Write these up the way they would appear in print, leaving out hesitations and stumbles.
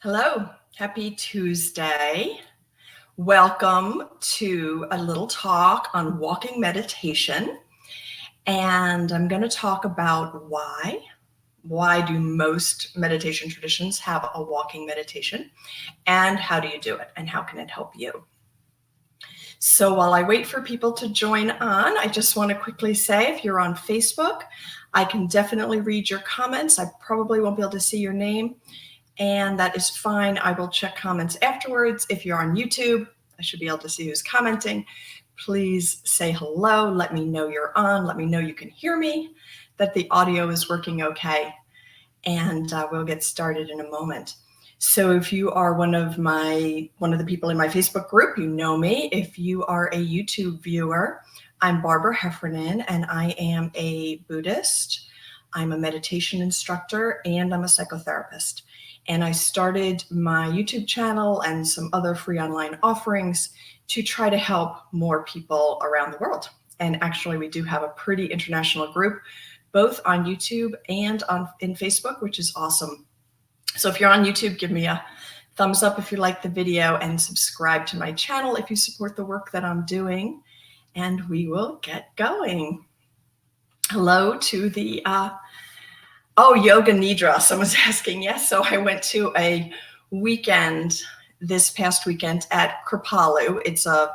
Hello, happy Tuesday. Welcome to a little talk on walking meditation. And I'm going to talk about why. Why do most meditation traditions have a walking meditation? And how do you do it? And how can it help you? So while I wait for people to join on, I just want to quickly say if you're on Facebook, I can definitely read your comments. I probably won't be able to see your name. And that is fine. I will check comments afterwards. If you're on YouTube, I should be able to see who's commenting. Please say hello. Let me know you're on. Let me know you can hear me, that the audio is working okay. And we'll get started in a moment. So if you are one of the people in my Facebook group, you know me. If you are a YouTube viewer, I'm Barbara Heffernan, and I am a Buddhist. I'm a meditation instructor, and I'm a psychotherapist. And I started my YouTube channel and some other free online offerings to try to help more people around the world. And actually, we do have a pretty international group, both on YouTube and in Facebook, which is awesome. So if you're on YouTube, give me a thumbs up if you like the video and subscribe to my channel if you support the work that I'm doing. And we will get going. Hello to the Yoga Nidra. Someone's asking. Yes. So I went to a weekend this past weekend at Kripalu. It's a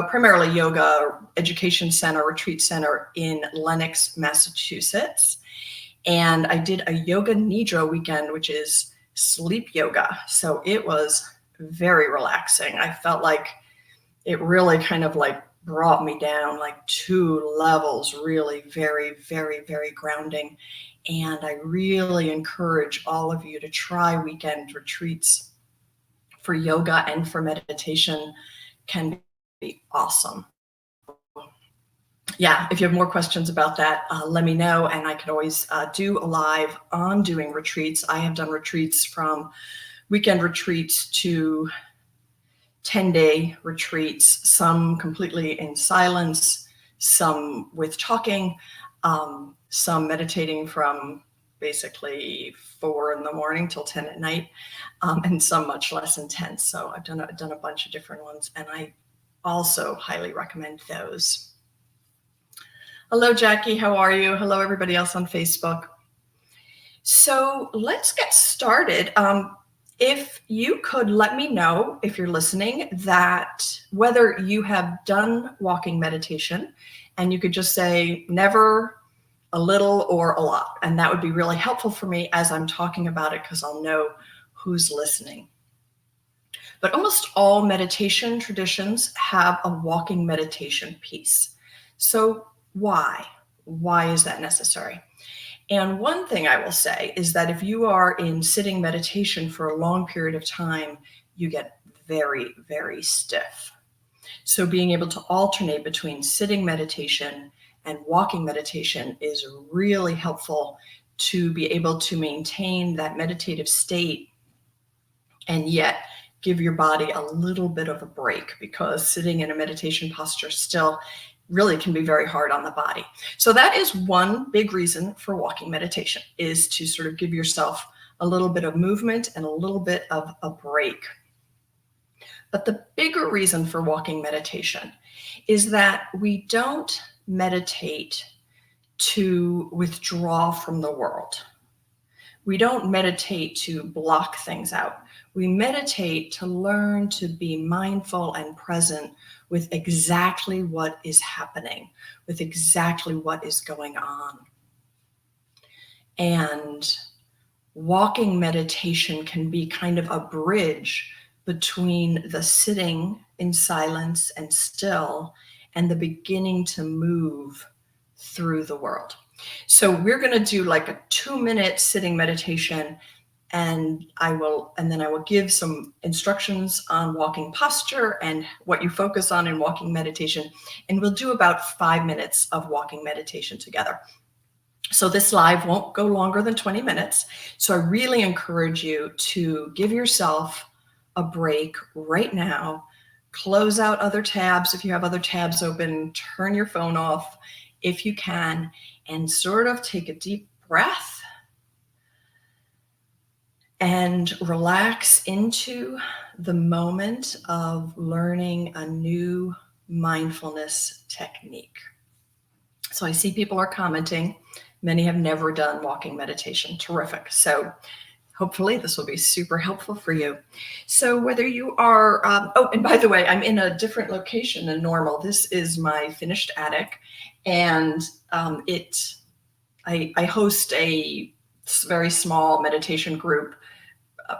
primarily yoga education center, retreat center in Lenox, Massachusetts. And I did a Yoga Nidra weekend, which is sleep yoga. So it was very relaxing. I felt like it really kind of like brought me down like 2 levels, really very, very, very grounding. And I really encourage all of you to try weekend retreats for yoga and for meditation. Can be awesome. Yeah, if you have more questions about that, let me know, and I can always do a live on doing retreats. I have done retreats from weekend retreats to 10-day retreats, some completely in silence, some with talking, some meditating from basically 4 in the morning till 10 at night, and some much less intense. So I've done a bunch of different ones, and I also highly recommend those. Hello, Jackie. How are you? Hello, everybody else on Facebook. So let's get started. If you could let me know, if you're listening, that whether you have done walking meditation, and you could just say never, a little, or a lot. And that would be really helpful for me as I'm talking about it, because I'll know who's listening. But almost all meditation traditions have a walking meditation piece. So why? Why is that necessary? And one thing I will say is that if you are in sitting meditation for a long period of time, you get very, very stiff. So being able to alternate between sitting meditation and walking meditation is really helpful to be able to maintain that meditative state and yet give your body a little bit of a break, because sitting in a meditation posture still really can be very hard on the body. So that is one big reason for walking meditation, is to sort of give yourself a little bit of movement and a little bit of a break. But the bigger reason for walking meditation is that we don't meditate to withdraw from the world. We don't meditate to block things out. We meditate to learn to be mindful and present with exactly what is happening, with exactly what is going on. And walking meditation can be kind of a bridge between the sitting in silence and still and the beginning to move through the world. So we're going to do like a 2-minute sitting meditation, and then I will give some instructions on walking posture and what you focus on in walking meditation. And we'll do about 5 minutes of walking meditation together. So this live won't go longer than 20 minutes. So I really encourage you to give yourself a break right now. Close out other tabs. If you have other tabs open, turn your phone off if you can, and sort of take a deep breath and relax into the moment of learning a new mindfulness technique. So I see people are commenting. Many have never done walking meditation. Terrific. So hopefully this will be super helpful for you. So whether you are, and by the way, I'm in a different location than normal. This is my finished attic, and I host a very small meditation group.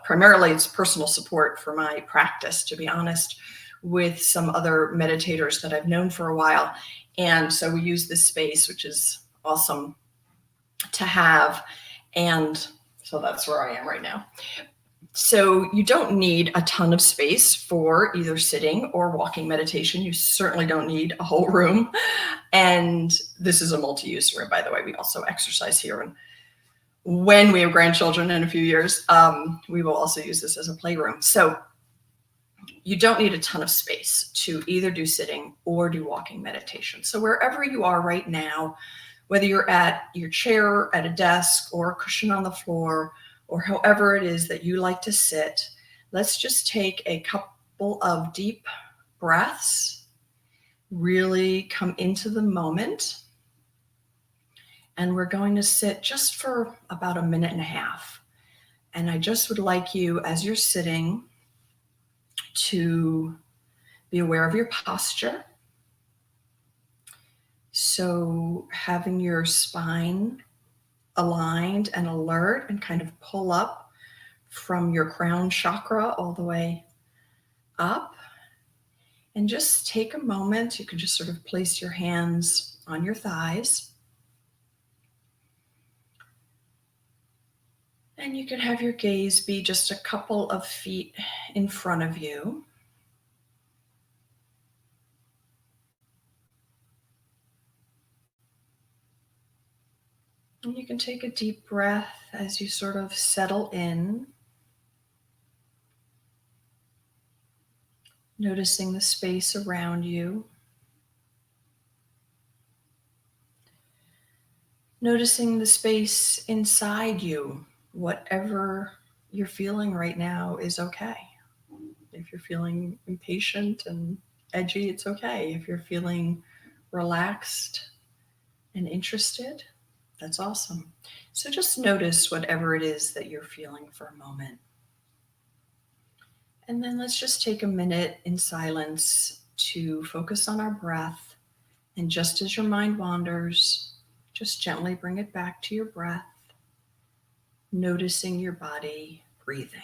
Primarily, it's personal support for my practice, to be honest, with some other meditators that I've known for a while. And so we use this space, which is awesome to have. And so that's where I am right now. So you don't need a ton of space for either sitting or walking meditation. You certainly don't need a whole room. And this is a multi-use room, by the way. We also exercise here. And when we have grandchildren in a few years, we will also use this as a playroom. So you don't need a ton of space to either do sitting or do walking meditation. So wherever you are right now, whether you're at your chair, at a desk, or a cushion on the floor, or however it is that you like to sit, let's just take a couple of deep breaths, really come into the moment. And we're going to sit just for about a minute and a half. And I just would like you, as you're sitting, to be aware of your posture. So having your spine aligned and alert and kind of pull up from your crown chakra all the way up. And just take a moment. You can just sort of place your hands on your thighs. And you can have your gaze be just a couple of feet in front of you. And you can take a deep breath as you sort of settle in, noticing the space around you, noticing the space inside you. Whatever you're feeling right now is okay. If you're feeling impatient and edgy, it's okay. If you're feeling relaxed and interested, that's awesome. So just notice whatever it is that you're feeling for a moment. And then let's just take a minute in silence to focus on our breath. And just as your mind wanders, just gently bring it back to your breath, noticing your body breathing.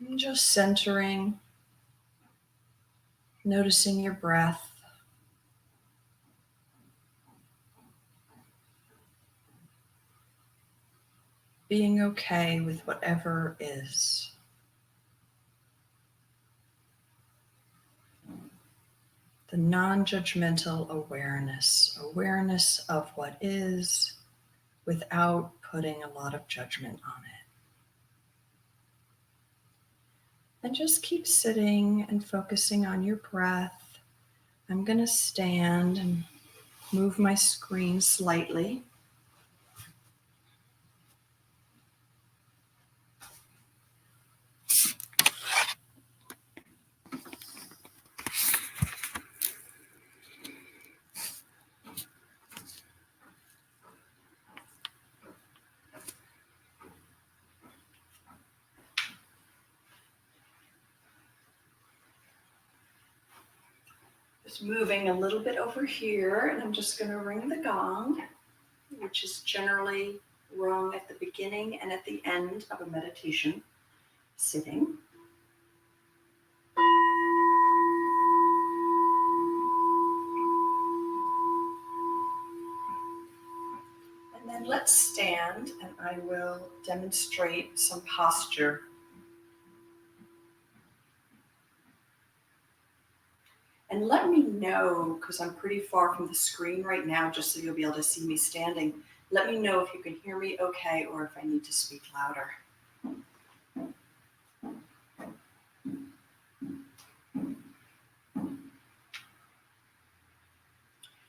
And just centering, noticing your breath. Being okay with whatever is. The non-judgmental awareness of what is without putting a lot of judgment on it. And just keep sitting and focusing on your breath. I'm going to stand and move my screen slightly. Just moving a little bit over here, and I'm just going to ring the gong, which is generally rung at the beginning and at the end of a meditation sitting. And then let's stand, and I will demonstrate some posture. And let me know, because I'm pretty far from the screen right now, just so you'll be able to see me standing. Let me know if you can hear me okay, or if I need to speak louder.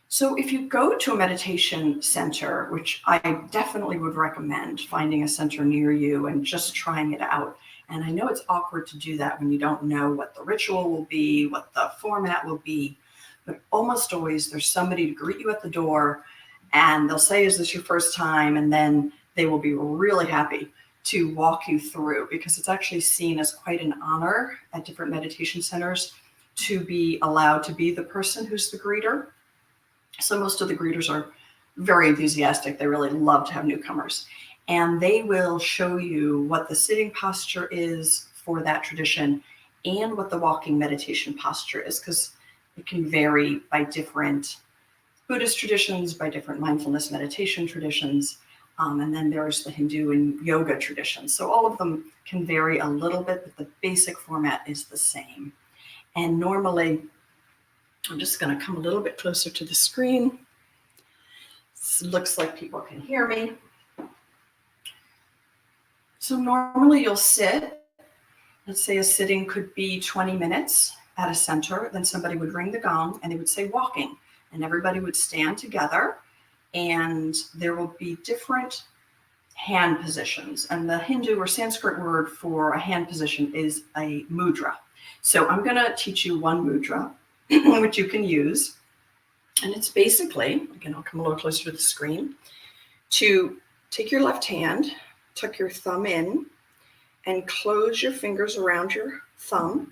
So if you go to a meditation center, which I definitely would recommend finding a center near you and just trying it out. And I know it's awkward to do that when you don't know what the ritual will be, what the format will be, but almost always there's somebody to greet you at the door, and they'll say, is this your first time? And then they will be really happy to walk you through, because it's actually seen as quite an honor at different meditation centers to be allowed to be the person who's the greeter. So most of the greeters are very enthusiastic. They really love to have newcomers. And they will show you what the sitting posture is for that tradition and what the walking meditation posture is, because it can vary by different Buddhist traditions, by different mindfulness meditation traditions. And then there's the Hindu and yoga traditions. So all of them can vary a little bit, but the basic format is the same. And normally, I'm just going to come a little bit closer to the screen. It looks like people can hear me. So normally you'll sit. Let's say a sitting could be 20 minutes at a center. Then somebody would ring the gong and they would say walking. And everybody would stand together. And there will be different hand positions. And the Hindu or Sanskrit word for a hand position is a mudra. So I'm going to teach you one mudra, which you can use. And it's basically, again, I'll come a little closer to the screen, to take your left hand, tuck your thumb in, and close your fingers around your thumb.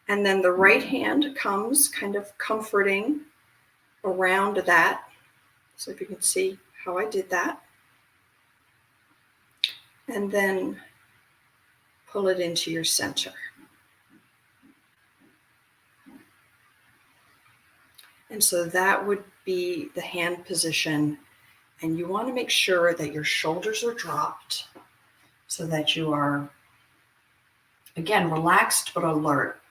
And then the right hand comes kind of comforting around that. So if you can see how I did that. And then pull it into your center. And so that would be the hand position. And you want to make sure that your shoulders are dropped so that you are, again, relaxed but alert.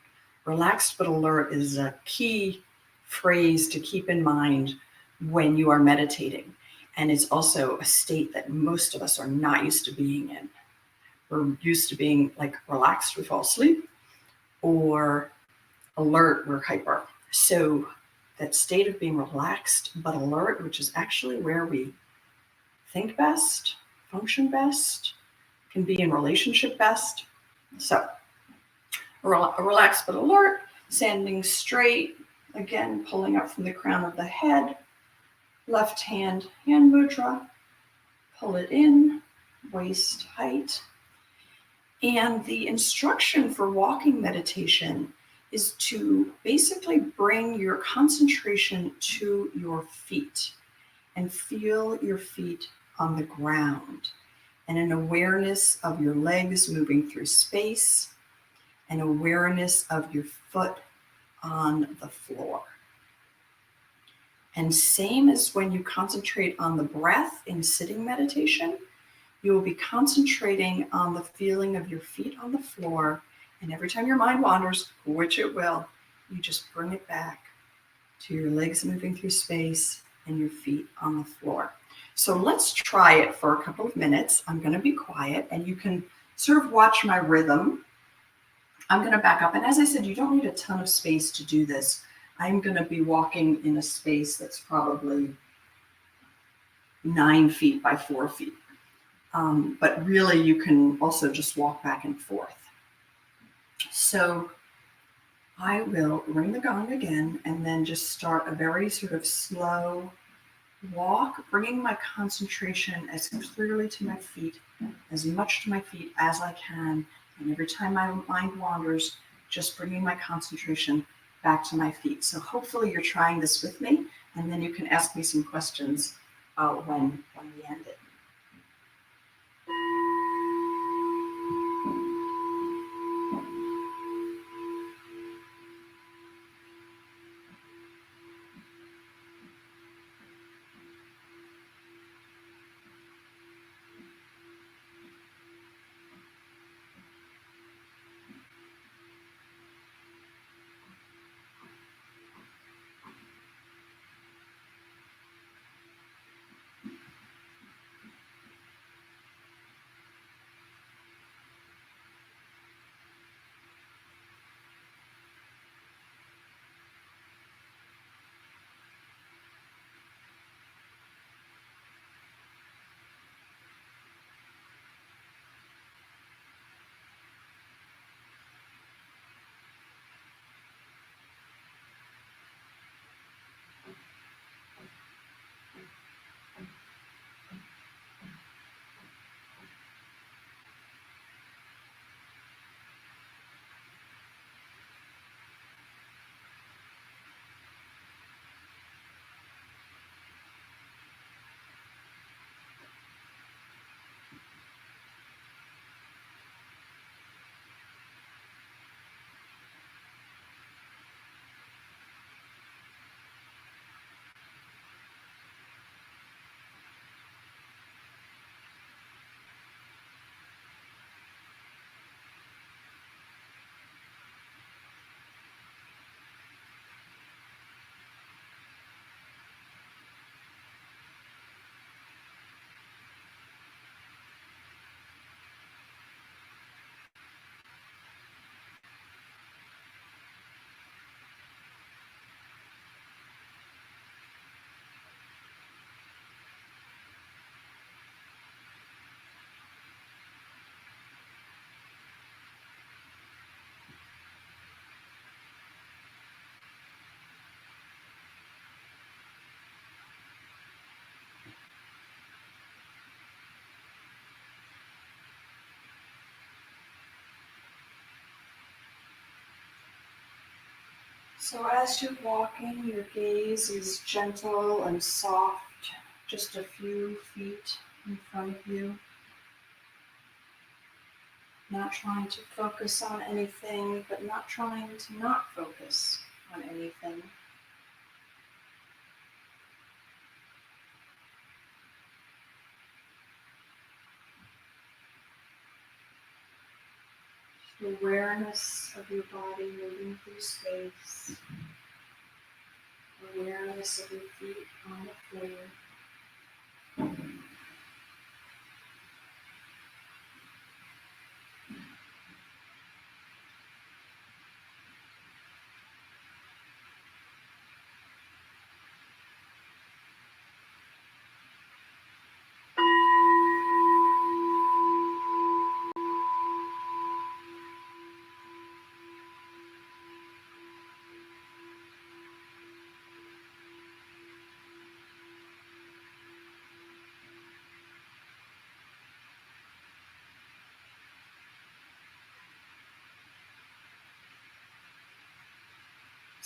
Relaxed but alert is a key phrase to keep in mind when you are meditating. And it's also a state that most of us are not used to being in. We're used to being like relaxed, we fall asleep, or alert, we're hyper. So that state of being relaxed but alert, which is actually where we think best, function best, can be in relationship best. So relaxed but alert, standing straight, again, pulling up from the crown of the head, left hand mudra, pull it in, waist height. And the instruction for walking meditation is to basically bring your concentration to your feet and feel your feet on the ground, and an awareness of your legs moving through space, an awareness of your foot on the floor. And same as when you concentrate on the breath in sitting meditation, you will be concentrating on the feeling of your feet on the floor. And every time your mind wanders, which it will, you just bring it back to your legs moving through space and your feet on the floor. So let's try it for a couple of minutes. I'm going to be quiet and you can sort of watch my rhythm. I'm going to back up. And as I said, you don't need a ton of space to do this. I'm going to be walking in a space that's probably 9 feet by 4 feet. But really, you can also just walk back and forth. So I will ring the gong again and then just start a very sort of slow walk, bringing my concentration as clearly to my feet, as much to my feet as I can. And every time my mind wanders, just bringing my concentration back to my feet. So hopefully you're trying this with me, and then you can ask me some questions when we end it. So as you're walking, your gaze is gentle and soft, just a few feet in front of you. Not trying to focus on anything, but not trying to not focus on anything. Just awareness of your body moving through space. Awareness of your feet on the floor.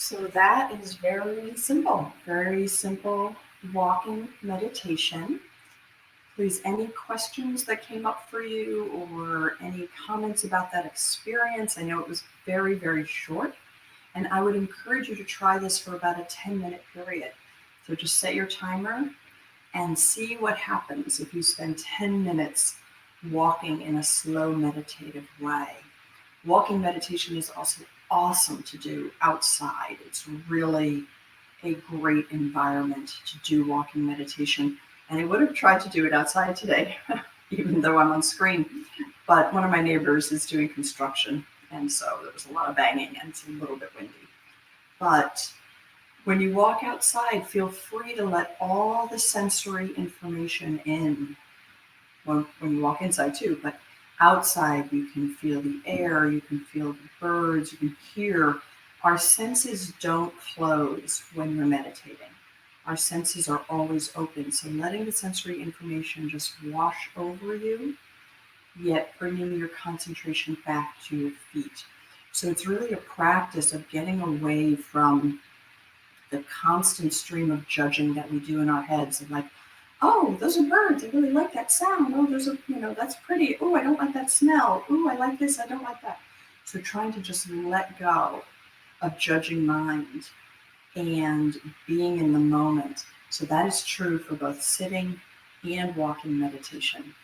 So that is very simple walking meditation. Please, any questions that came up for you or any comments about that experience? I know it was very, very short, and I would encourage you to try this for about a 10-minute period. So just set your timer and see what happens if you spend 10 minutes walking in a slow meditative way. Walking meditation is also awesome to do outside. It's really a great environment to do walking meditation. And I would have tried to do it outside today, even though I'm on screen. But one of my neighbors is doing construction, and so there was a lot of banging and it's a little bit windy. But when you walk outside, feel free to let all the sensory information in. Well, when you walk inside too, but outside you can feel the air, you can feel the birds, you can hear. Our senses don't close when we're meditating. Our senses are always open. So letting the sensory information just wash over you, yet bringing your concentration back to your feet. So it's really a practice of getting away from the constant stream of judging that we do in our heads of like, oh, those are birds. I really like that sound. Oh, those are, that's pretty. Oh, I don't like that smell. Oh, I like this. I don't like that. So trying to just let go of judging mind and being in the moment. So that is true for both sitting and walking meditation.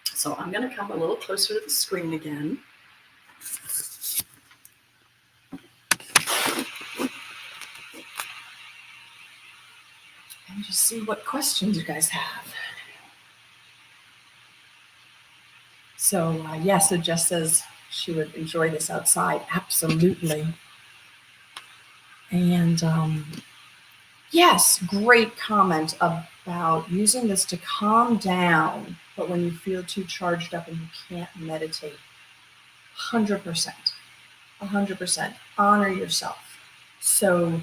So I'm going to come a little closer to the screen again. And just see what questions you guys have. So so Jess says she would enjoy this outside. Absolutely. And yes, great comment about using this to calm down, but when you feel too charged up and you can't meditate. 100%. 100%. Honor yourself. So,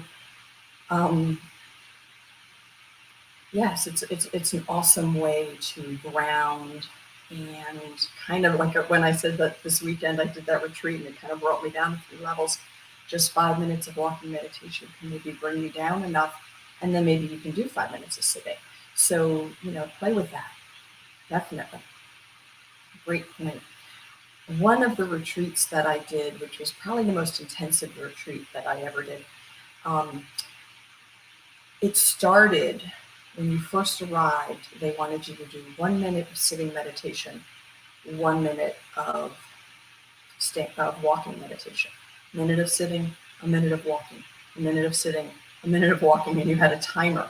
yes, it's an awesome way to ground, and kind of like when I said that this weekend I did that retreat and it kind of brought me down a few levels. Just 5 minutes of walking meditation can maybe bring you down enough, and then maybe you can do 5 minutes of sitting. So, play with that. Definitely. Great point. One of the retreats that I did, which was probably the most intensive retreat that I ever did, it started when you first arrived. They wanted you to do 1 minute of sitting meditation, 1 minute of walking meditation, a minute of sitting, a minute of walking, a minute of sitting, a minute of walking, and you had a timer.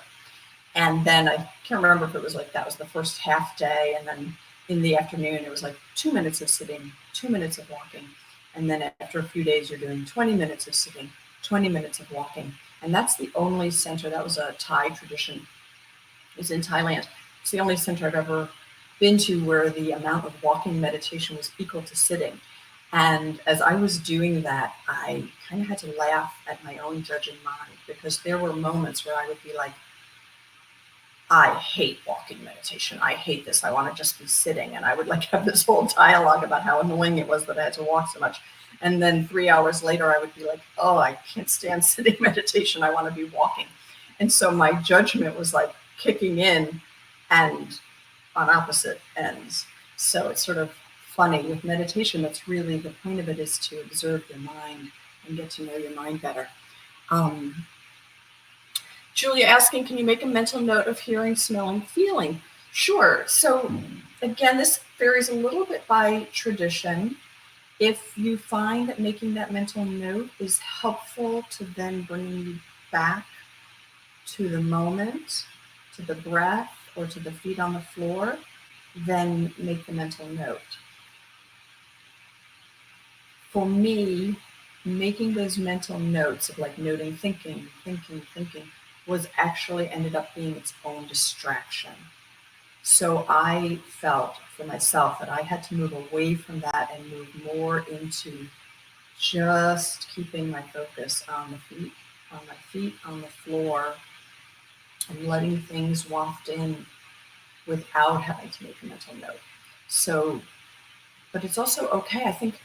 And then I can't remember if it was like that was the first half day, and then in the afternoon it was like 2 minutes of sitting, 2 minutes of walking, and then after a few days you're doing 20 minutes of sitting, 20 minutes of walking. And that's the only center. That was a Thai tradition. It was in Thailand. It's the only center I've ever been to where the amount of walking meditation was equal to sitting. And as I was doing that, I kind of had to laugh at my own judging mind, because there were moments where I would be like, I hate walking meditation. I hate this. I want to just be sitting. And I would like have this whole dialogue about how annoying it was that I had to walk so much. And then 3 hours later, I would be like, oh, I can't stand sitting meditation. I want to be walking. And so my judgment was like kicking in and on opposite ends. So it's sort of funny with meditation. That's really the point of it, is to observe your mind and get to know your mind better. Julia asking, can you make a mental note of hearing, smelling, feeling? Sure. So again, this varies a little bit by tradition. If you find that making that mental note is helpful to then bring you back to the moment, to the breath, or to the feet on the floor, then make the mental note. For me, making those mental notes of like noting thinking, was actually ended up being its own distraction. So I felt for myself that I had to move away from that and move more into just keeping my focus on the feet, on my feet, on the floor, and letting things waft in without having to make a mental note. So, but it's also okay. I think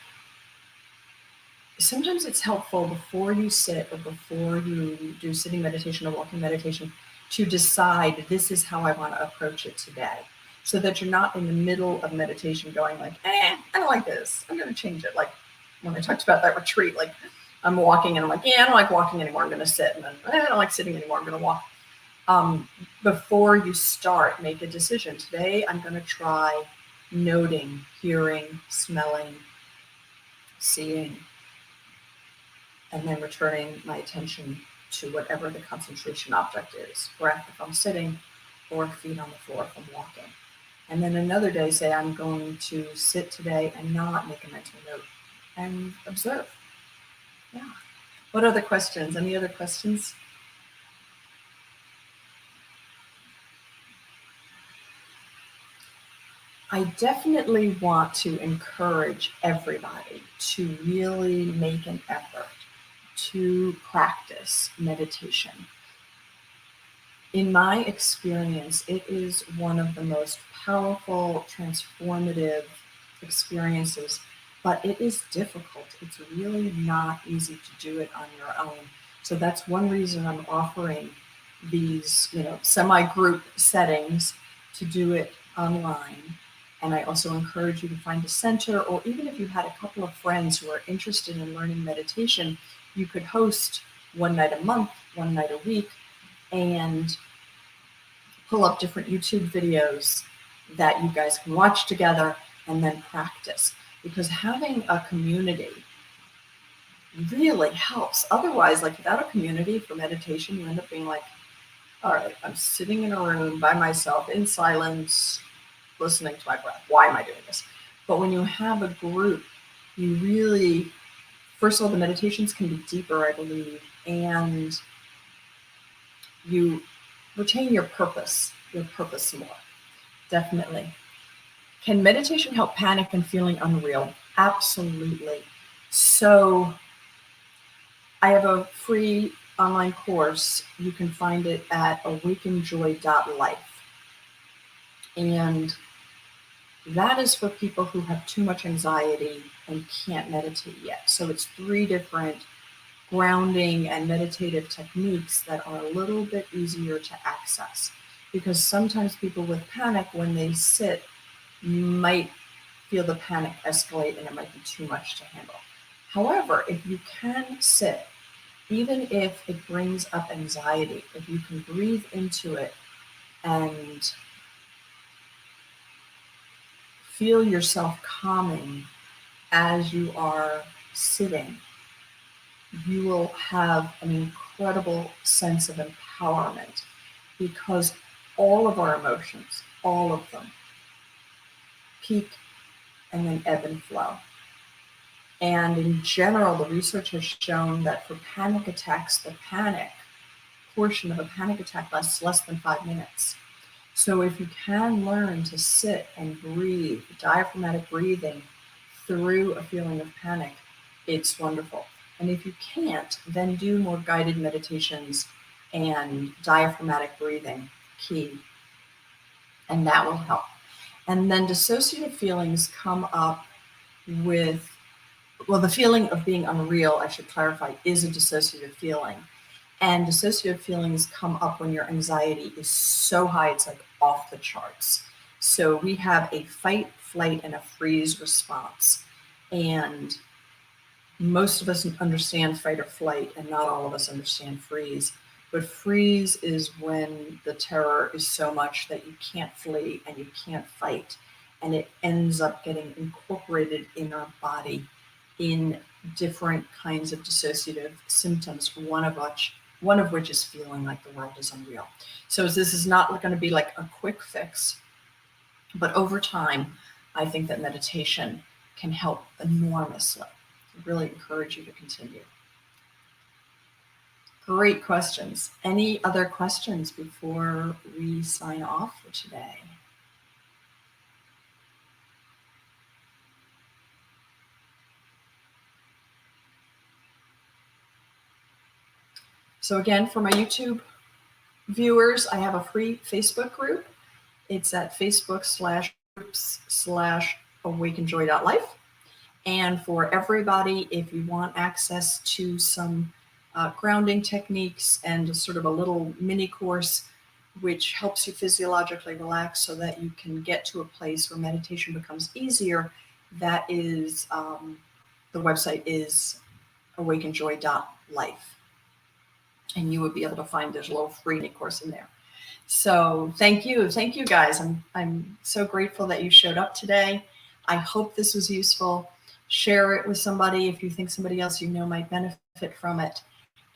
sometimes it's helpful before you sit or before you do sitting meditation or walking meditation to decide, this is how I want to approach it today, so that you're not in the middle of meditation going like, I don't like this, I'm going to change it. Like when I talked about that retreat, like I'm walking and I'm like, I don't like walking anymore, I'm going to sit. And then I don't like sitting anymore, I'm going to walk. Before you start, make a decision. Today, I'm going to try noting, hearing, smelling, seeing, and then returning my attention to whatever the concentration object is, breath if I'm sitting, or feet on the floor if I'm walking. And then another day, say I'm going to sit today and not make a mental note and observe. Yeah. What other questions? Any other questions? I definitely want to encourage everybody to really make an effort to practice meditation. In my experience, it is one of the most powerful, transformative experiences but it is difficult. It's really not easy to do it on your own. So that's one reason I'm offering these, semi-group settings to do it online. And I also encourage you to find a center, or even if you had a couple of friends who are interested in learning meditation, you could host one night a month, one night a week, and pull up different YouTube videos that you guys can watch together and then practice. Because having a community really helps. Otherwise, like without a community for meditation, you end up being like, all right, I'm sitting in a room by myself in silence, listening to my breath. Why am I doing this? But when you have a group, you really, first of all, the meditations can be deeper, I believe, and you retain your purpose more, definitely. Can meditation help panic and feeling unreal? Absolutely. So I have a free online course. You can find it at awakenjoy.life. And that is for people who have too much anxiety and can't meditate yet. So it's 3 different grounding and meditative techniques that are a little bit easier to access. Because sometimes people with panic, when they sit, might feel the panic escalate and it might be too much to handle. However, if you can sit, even if it brings up anxiety, if you can breathe into it and feel yourself calming as you are sitting, you will have an incredible sense of empowerment, because all of our emotions, all of them, peak and then ebb and flow. And in general, the research has shown that for panic attacks, the panic portion of a panic attack lasts less than 5 minutes. So if you can learn to sit and breathe, diaphragmatic breathing through a feeling of panic, it's wonderful. And if you can't, then do more guided meditations and diaphragmatic breathing, key, and that will help. And then dissociative feelings come up with, well, the feeling of being unreal, I should clarify, is a dissociative feeling. And dissociative feelings come up when your anxiety is so high, it's like off the charts. So we have a fight, flight, and a freeze response. And most of us understand fight or flight, and not all of us understand freeze. But freeze is when the terror is so much that you can't flee and you can't fight. And it ends up getting incorporated in our body in different kinds of dissociative symptoms, one of which is feeling like the world is unreal. So this is not going to be like a quick fix, but over time, I think that meditation can help enormously. I really encourage you to continue. Great questions. Any other questions before we sign off for today? So again, for my YouTube viewers, I have a free Facebook group. It's at facebook/groups/awakenjoy.life. And for everybody, if you want access to some grounding techniques and sort of a little mini course which helps you physiologically relax so that you can get to a place where meditation becomes easier, that is, the website is awakenjoy.life. And you would be able to find there's a little free mini course in there. So thank you guys. I'm so grateful that you showed up today. I hope this was useful. Share it with somebody if you think somebody else you know might benefit from it.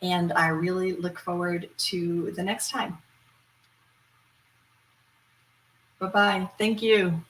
And I really look forward to the next time. Bye-bye. Thank you.